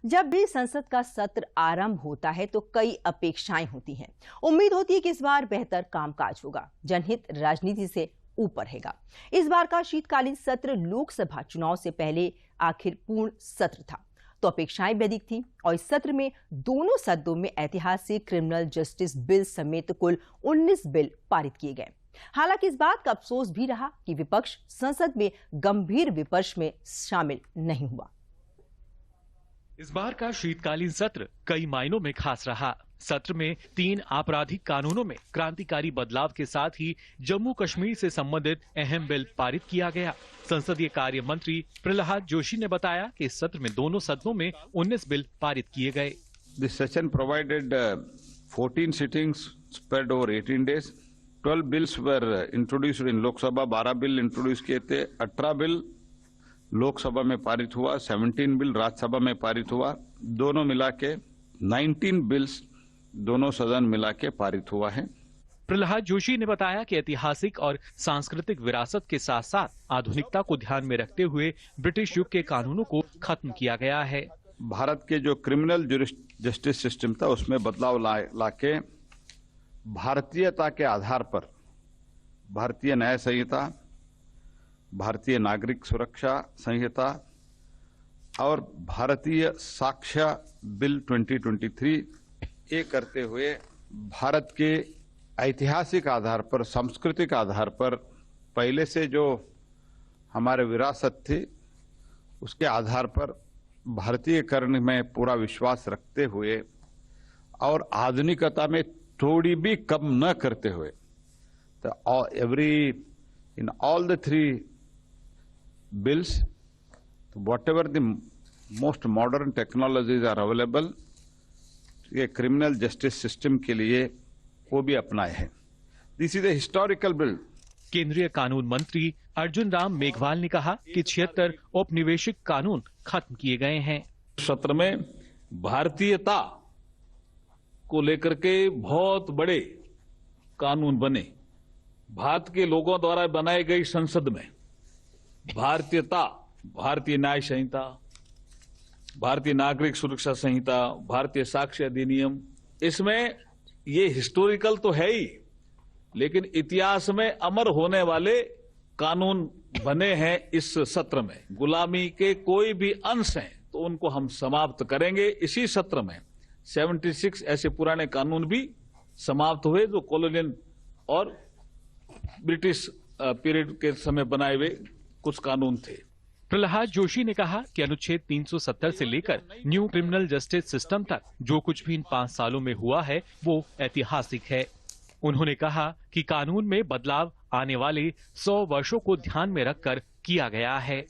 जब भी संसद का सत्र आरंभ होता है तो कई अपेक्षाएं होती हैं। उम्मीद होती है कि इस बार बेहतर कामकाज होगा, जनहित राजनीति से ऊपर रहेगा। इस बार का शीतकालीन सत्र लोकसभा चुनाव से पहले आखिर पूर्ण सत्र था, तो अपेक्षाएं भी अधिक थी और इस सत्र में दोनों सदनों में ऐतिहासिक क्रिमिनल जस्टिस बिल समेत कुल 19 बिल पारित किए गए। हालांकि इस बात का अफसोस भी रहा कि विपक्ष संसद में गंभीर विपक्ष में शामिल नहीं हुआ। इस बार का शीतकालीन सत्र कई मायनों में खास रहा। सत्र में 3 आपराधिक कानूनों में क्रांतिकारी बदलाव के साथ ही जम्मू कश्मीर से संबंधित अहम बिल पारित किया गया। संसदीय कार्य मंत्री प्रहलाद जोशी ने बताया कि इस सत्र में दोनों सदनों में 19 बिल पारित किए गए। This session provided 14 sittings spread over 18 days. 12 bills were introduced in Lok Sabha, 12 bill introduce किए थे, 18 बिल लोकसभा में पारित हुआ, 17 बिल राज्यसभा में पारित हुआ। दोनों मिला के 19 बिल्स दोनों सदन मिला के पारित हुआ है। प्रहलाद जोशी ने बताया कि ऐतिहासिक और सांस्कृतिक विरासत के साथ साथ आधुनिकता को ध्यान में रखते हुए ब्रिटिश युग के कानूनों को खत्म किया गया है। भारत के जो क्रिमिनल जस्टिस सिस्टम था उसमें बदलाव लाके भारतीयता के आधार पर भारतीय न्याय संहिता, भारतीय नागरिक सुरक्षा संहिता और भारतीय साक्ष्य बिल 2023 ये करते हुए भारत के ऐतिहासिक आधार पर, सांस्कृतिक आधार पर पहले से जो हमारे विरासत थी उसके आधार पर भारतीयकरण में पूरा विश्वास रखते हुए और आधुनिकता में थोड़ी भी कम न करते हुए, तो in all the 3 bills, whatever the most modern technologies are available, ये क्रिमिनल जस्टिस सिस्टम के लिए वो भी अपनाए हैं। This is a historical bill. केंद्रीय कानून मंत्री अर्जुन राम मेघवाल ने कहा कि 76 औपनिवेशिक कानून खत्म किए गए हैं। सत्र में भारतीयता को लेकर के बहुत बड़े कानून बने। भारत के लोगों द्वारा बनाई गई संसद में भारतीयता, भारतीय न्याय संहिता, भारतीय नागरिक सुरक्षा संहिता, भारतीय साक्ष्य अधिनियम, इसमें ये हिस्टोरिकल तो है ही, लेकिन इतिहास में अमर होने वाले कानून बने हैं इस सत्र में। गुलामी के कोई भी अंश हैं तो उनको हम समाप्त करेंगे। इसी सत्र में 76 ऐसे पुराने कानून भी समाप्त हुए जो कॉलोनियल और ब्रिटिश पीरियड के समय बनाए हुए कुछ कानून थे। प्रहलाद जोशी ने कहा कि अनुच्छेद 370 से लेकर न्यू क्रिमिनल जस्टिस सिस्टम तक जो कुछ भी इन 5 सालों में हुआ है वो ऐतिहासिक है। उन्होंने कहा कि कानून में बदलाव आने वाले 100 वर्षों को ध्यान में रखकर किया गया है।